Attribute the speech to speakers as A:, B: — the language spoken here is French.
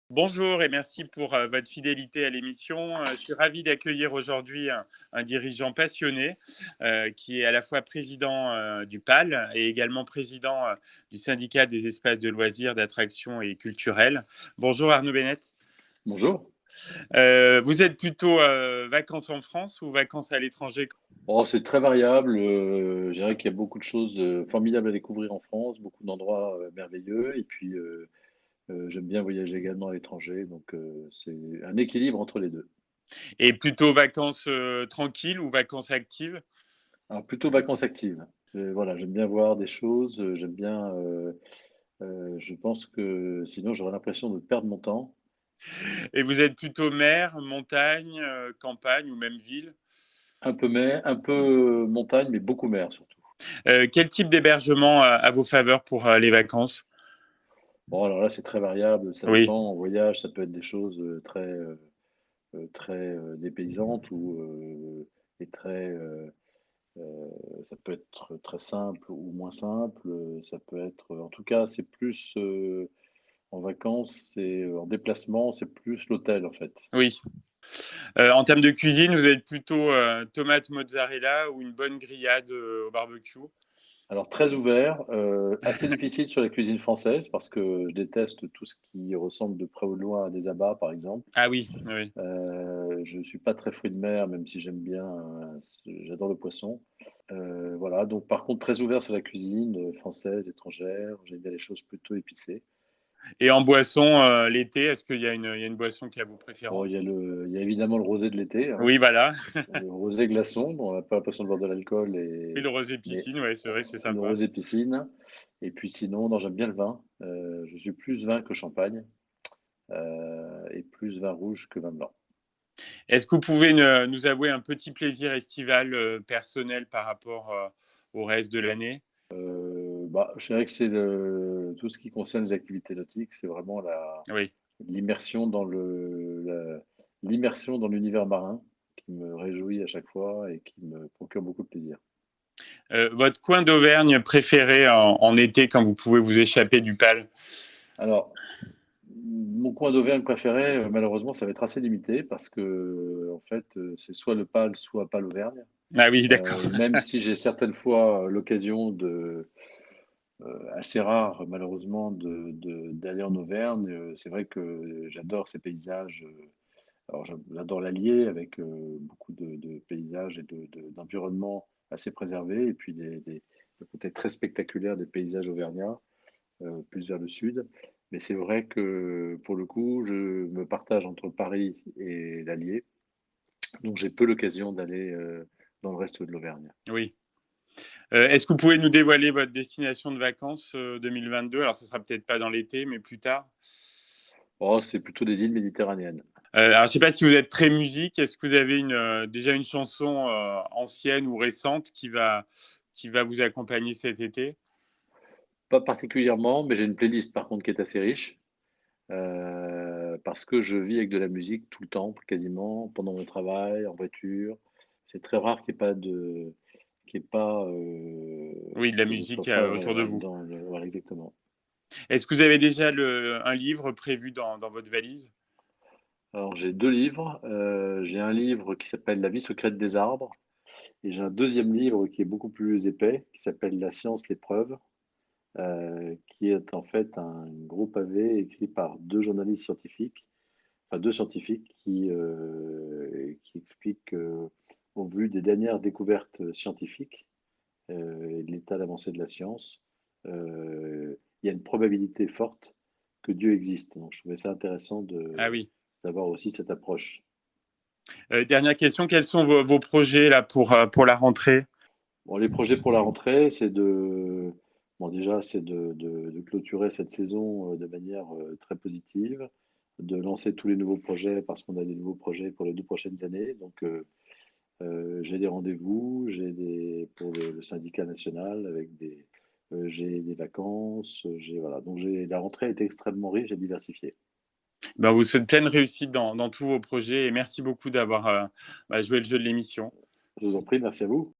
A: Bonjour et merci pour votre fidélité à l'émission. Je suis ravi d'accueillir aujourd'hui un dirigeant passionné qui est à la fois président du PAL et également président du syndicat des espaces de loisirs, d'attractions et culturels. Bonjour Arnaud Bennett.
B: Bonjour.
A: Vous êtes plutôt vacances en France ou vacances à l'étranger?
B: Oh, c'est très variable. Je dirais qu'il y a beaucoup de choses formidables à découvrir en France, beaucoup d'endroits merveilleux. Et puis, j'aime bien voyager également à l'étranger. Donc, c'est un équilibre entre les deux.
A: Et plutôt vacances tranquilles ou vacances actives?
B: Alors, plutôt vacances actives. Voilà, j'aime bien voir des choses. J'aime bien. Je pense que sinon, j'aurais l'impression de perdre mon temps.
A: Et vous êtes plutôt mer, montagne, campagne ou même ville?
B: Un peu mer, un peu montagne, mais beaucoup mer surtout.
A: Quel type d'hébergement à vos faveurs pour les vacances?
B: Bon, alors là, c'est très variable. Ça
A: Oui.
B: dépend. En voyage, ça peut être des choses très dépaysantes ou et très ça peut être très simple ou moins simple. Ça peut être, en tout cas, c'est plus en vacances, c'est en déplacement, c'est plus l'hôtel en fait.
A: Oui. En termes de cuisine, vous êtes plutôt tomate mozzarella ou une bonne grillade au barbecue?
B: Alors très ouvert, assez difficile sur la cuisine française parce que je déteste tout ce qui ressemble de près ou de loin à des abats, par exemple.
A: Ah oui, oui.
B: Je suis pas très fruit de mer, même si j'aime bien, j'adore le poisson. Voilà, donc par contre très ouvert sur la cuisine, française, étrangère. J'aime bien les choses plutôt épicées.
A: Et en boisson, l'été, est-ce qu'il y a une boisson qui a vos
B: Bon,
A: préférences?
B: il y a évidemment le rosé de l'été, hein,
A: Oui, voilà.
B: le rosé glaçon, dont on n'a pas l'impression de boire de l'alcool
A: Oui, le rosé
B: mais
A: piscine, ouais, c'est vrai, c'est
B: le
A: sympa.
B: rosé piscine. Et puis sinon, non, j'aime bien le vin. Je suis plus vin que champagne, et plus vin rouge que vin blanc.
A: Est-ce que vous pouvez nous avouer un petit plaisir estival personnel par rapport au reste de l'année?
B: Bah, je dirais que c'est tout ce qui concerne les activités nautiques, c'est vraiment
A: Oui.
B: l'immersion l'immersion dans l'univers marin qui me réjouit à chaque fois et qui me procure beaucoup de plaisir.
A: Votre coin d'Auvergne préféré en été quand vous pouvez vous échapper du PAL?
B: Alors, mon coin d'Auvergne préféré, malheureusement, ça va être assez limité parce que, en fait, c'est soit le PAL, soit PAL Auvergne.
A: Ah oui, d'accord.
B: Même si j'ai certaines fois l'occasion assez rare malheureusement d'aller en Auvergne, c'est vrai que j'adore ces paysages. Alors j'adore l'Allier avec beaucoup de paysages et d'environnements assez préservés et puis le côté très spectaculaire des paysages auvergnats, plus vers le sud. Mais c'est vrai que pour le coup, je me partage entre Paris et l'Allier, donc j'ai peu l'occasion d'aller dans le reste de l'Auvergne.
A: Oui. Est-ce que vous pouvez nous dévoiler votre destination de vacances 2022? Alors, ce sera peut-être pas dans l'été, mais plus tard.
B: Oh, c'est plutôt des îles méditerranéennes.
A: Alors, je ne sais pas si vous êtes très musique. Est-ce que vous avez déjà une chanson ancienne ou récente qui va vous accompagner cet été?
B: Pas particulièrement, mais j'ai une playlist par contre qui est assez riche. Parce que je vis avec de la musique tout le temps, quasiment, pendant mon travail, en voiture. C'est très rare qu'il y ait pas,
A: Oui, de la
B: que je sois
A: musique
B: pas
A: autour de vous.
B: dans le voilà, exactement.
A: Est-ce que vous avez déjà un livre prévu dans votre valise?
B: Alors j'ai 2 livres, j'ai un livre qui s'appelle «La vie secrète des arbres» et j'ai un deuxième livre qui est beaucoup plus épais, qui s'appelle «La science, l'épreuve», qui est en fait un gros pavé écrit par 2 journalistes scientifiques, enfin 2 scientifiques qui expliquent, au vu des dernières découvertes scientifiques, et de l'état d'avancée de la science, il y a une probabilité forte que Dieu existe. Donc je trouvais ça intéressant
A: Ah oui.
B: d'avoir aussi cette approche.
A: Dernière question, quels sont vos projets là pour la rentrée?
B: Bon, les projets pour la rentrée, bon, déjà, c'est de clôturer cette saison de manière très positive, de lancer tous les nouveaux projets parce qu'on a des nouveaux projets pour les 2 prochaines années. Donc, j'ai des rendez-vous, pour le syndicat national j'ai des vacances, voilà. Donc, la rentrée est extrêmement riche et diversifiée.
A: Ben, on vous souhaite pleine réussite dans tous vos projets et merci beaucoup d'avoir joué le jeu de l'émission.
B: Je vous en prie, merci à vous.